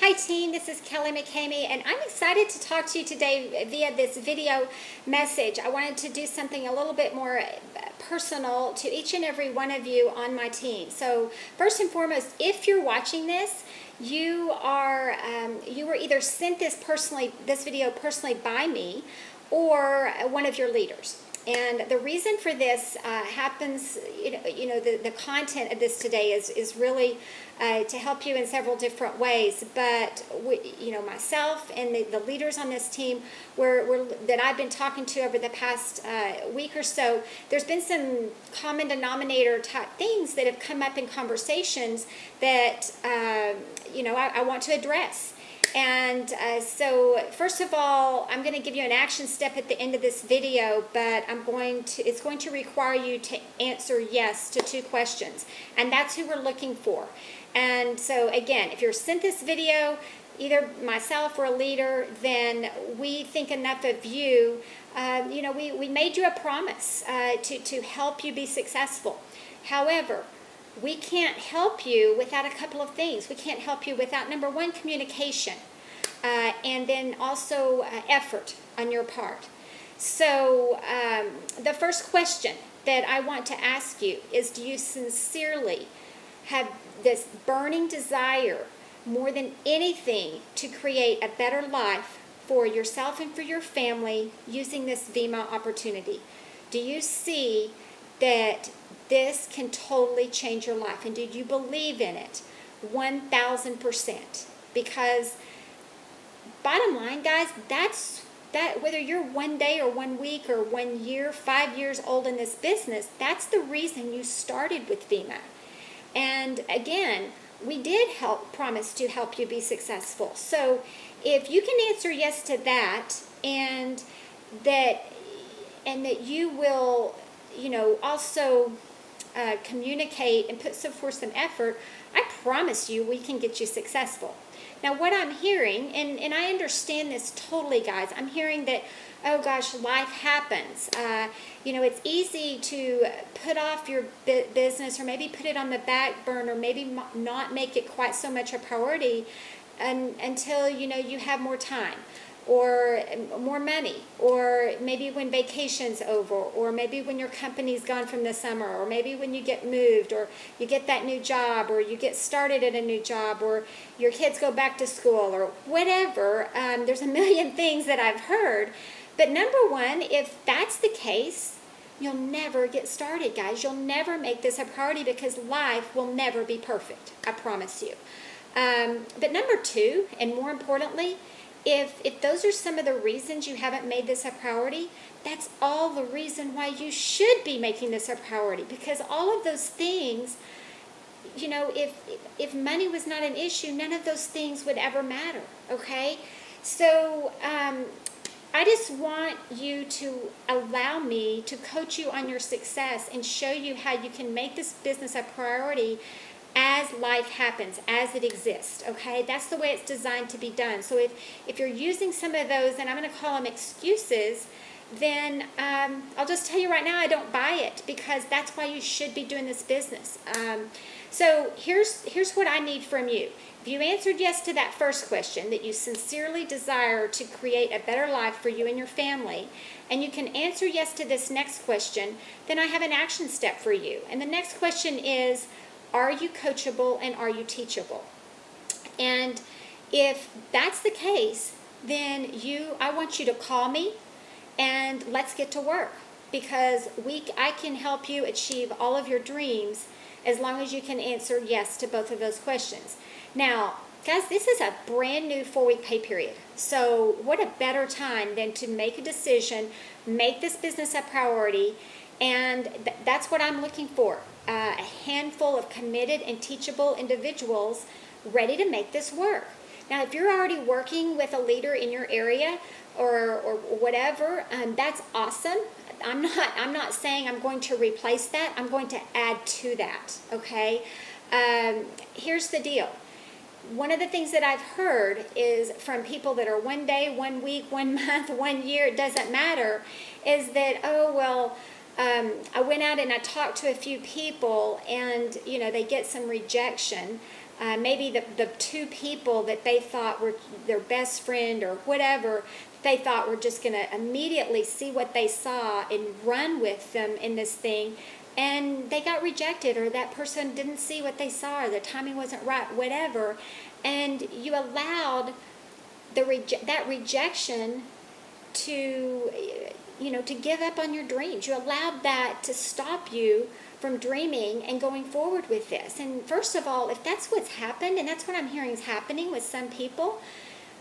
Hi team, this is Kelly McCamey and I'm excited to talk to you today via this video message. I wanted to do something a little bit more personal to each and every one of you on my team. So first and foremost, if you're watching this, you were either sent this video personally by me or one of your leaders. And the reason for this happens, the content of this today is really to help you in several different ways. But myself and the leaders on this team that I've been talking to over the past week or so, there's been some common denominator type things that have come up in conversations that I want to address. And so first of all, I'm going to give you an action step at the end of this video, but it's going to require you to answer yes to 2 questions. And that's who we're looking for. And so again, if you're sent this video, either myself or a leader, then we think enough of you. We made you a promise to help you be successful. However, we can't help you without a couple of things. We can't help you without, number one, communication, and then also effort on your part. So the first question that I want to ask you is, do you sincerely have this burning desire more than anything to create a better life for yourself and for your family using this VEMA opportunity? Do you see that this can totally change your life? And do you believe in it 1,000%? Because bottom line, guys, that whether you're 1 day or 1 week or 1 year, 5 years old in this business, that's the reason you started with VEMA. And again, we did promise to help you be successful. So if you can answer yes to that, and that you will also communicate and put forth some effort, I promise you we can get you successful. Now what I'm hearing, and I understand this totally, guys, I'm hearing that, oh gosh, life happens. It's easy to put off your business, or maybe put it on the back burner, maybe not make it quite so much a priority until you have more time, or more money, or maybe when vacation's over, or maybe when your company's gone from the summer, or maybe when you get moved, or you get that new job, or you get started at a new job, or your kids go back to school, or whatever. There's a million things that I've heard. But number one, if that's the case, you'll never get started, guys. You'll never make this a priority, because life will never be perfect. I promise you. But number two, and more importantly, if those are some of the reasons you haven't made this a priority, that's all the reason why you should be making this a priority. Because all of those things, if money was not an issue, none of those things would ever matter, okay? So I just want you to allow me to coach you on your success and show you how you can make this business a priority as life happens, as it exists, okay? That's the way it's designed to be done. So if you're using some of those, and I'm going to call them excuses, then I'll just tell you right now, I don't buy it, because that's why you should be doing this business. So here's what I need from you. If you answered yes to that first question, that you sincerely desire to create a better life for you and your family, and you can answer yes to this next question, then I have an action step for you. And the next question is, are you coachable and are you teachable? And if that's the case, then I want you to call me and let's get to work, because I can help you achieve all of your dreams as long as you can answer yes to both of those questions. Now, guys, this is a brand new 4-week pay period. So what a better time than to make a decision, make this business a priority, and that's what I'm looking for. A handful of committed and teachable individuals ready to make this work. Now, if you're already working with a leader in your area or whatever, that's awesome. I'm not saying I'm going to replace that. I'm going to add to that, okay? Here's the deal. One of the things that I've heard is from people that are 1 day, 1 week, 1 month, 1 year, it doesn't matter, is that, oh, well, I went out and I talked to a few people and, they get some rejection. maybe the two people that they thought were their best friend or whatever, they thought were just going to immediately see what they saw and run with them in this thing, and they got rejected, or that person didn't see what they saw, or the timing wasn't right, whatever, and you allowed that rejection to, to give up on your dreams. You allowed that to stop you from dreaming and going forward with this. And first of all, if that's what's happened, and that's what I'm hearing is happening with some people,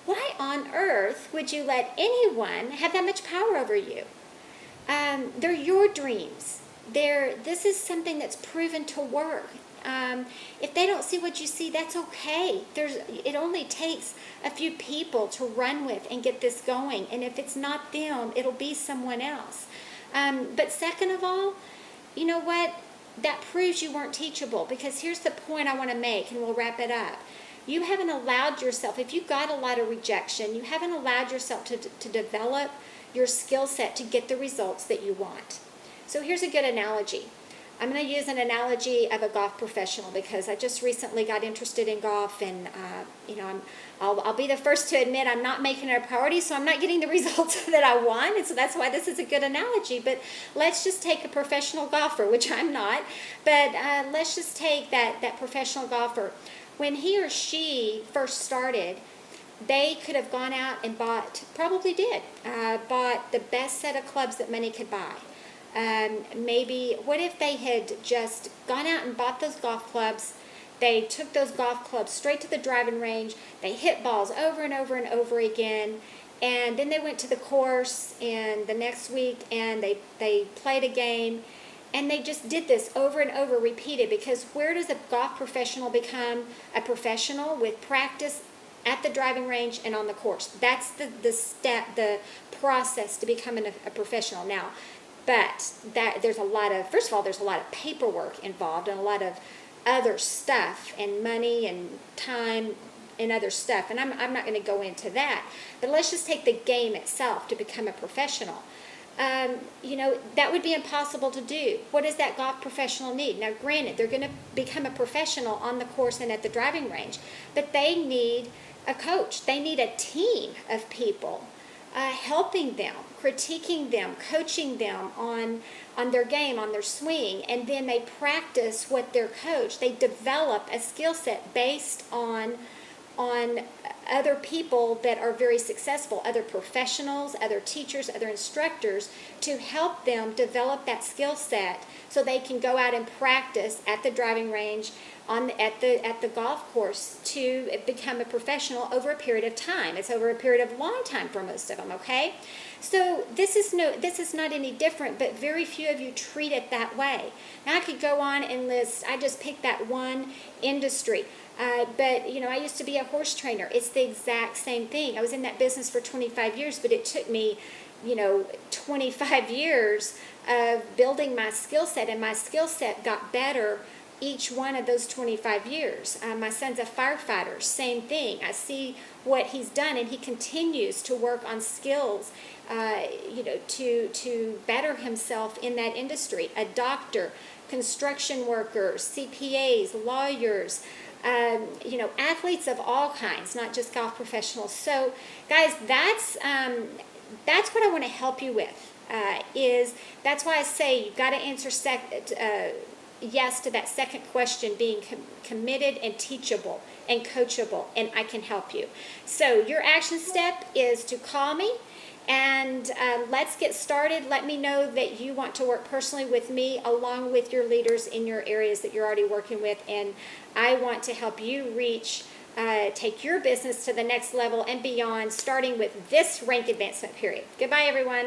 why on earth would you let anyone have that much power over you? They're your dreams. This is something that's proven to work. If they don't see what you see, that's okay. It only takes a few people to run with and get this going. And if it's not them, it'll be someone else. But second of all, you know what? That proves you weren't teachable, because here's the point I want to make, and we'll wrap it up. You haven't allowed yourself, if you got a lot of rejection, you haven't allowed yourself to develop your skill set to get the results that you want. So here's a good analogy. I'm going to use an analogy of a golf professional, because I just recently got interested in golf, and I'll be the first to admit I'm not making it a priority, so I'm not getting the results that I want, and so that's why this is a good analogy. But let's just take a professional golfer, which I'm not, but let's just take that professional golfer. When he or she first started, they could have gone out and bought the best set of clubs that money could buy. Maybe, what if they had just gone out and bought those golf clubs? They took those golf clubs straight to the driving range. They hit balls over and over and over again. And then they went to the course, and the next week, and they played a game. And they just did this over and over, repeated. Because where does a golf professional become a professional? With practice at the driving range and on the course. That's the process to becoming a professional. Now, but there's a lot of paperwork involved, and a lot of other stuff, and money and time and other stuff. And I'm not going to go into that. But let's just take the game itself to become a professional. That would be impossible to do. What does that golf professional need? Now, granted, they're going to become a professional on the course and at the driving range, but they need a coach. They need a team of people helping them, critiquing them, coaching them on their game, on their swing, and then they practice what they're coached. They develop a skill set based on other people that are very successful, other professionals, other teachers, other instructors, to help them develop that skill set so they can go out and practice at the driving range, at the golf course, to become a professional over a period of time. It's over a period of long time for most of them, okay? So this is not any different, but very few of you treat it that way. Now I could go on and list, I just picked that one industry. But I used to be a horse trainer. It's the exact same thing. I was in that business for 25 years, but it took me, 25 years of building my skill set, and my skill set got better each one of those 25 years. My son's a firefighter, same thing. I see what he's done, and he continues to work on skills, to better himself in that industry. A doctor, construction workers, CPAs, lawyers, athletes of all kinds, not just golf professionals. So, guys, that's what I want to help you with. That's why I say you've got to answer yes to that second question, being committed and teachable and coachable, and I can help you. So your action step is to call me, and let's get started. Let me know that you want to work personally with me along with your leaders in your areas that you're already working with, and I want to help you take your business to the next level and beyond, starting with this rank advancement period. Goodbye, everyone.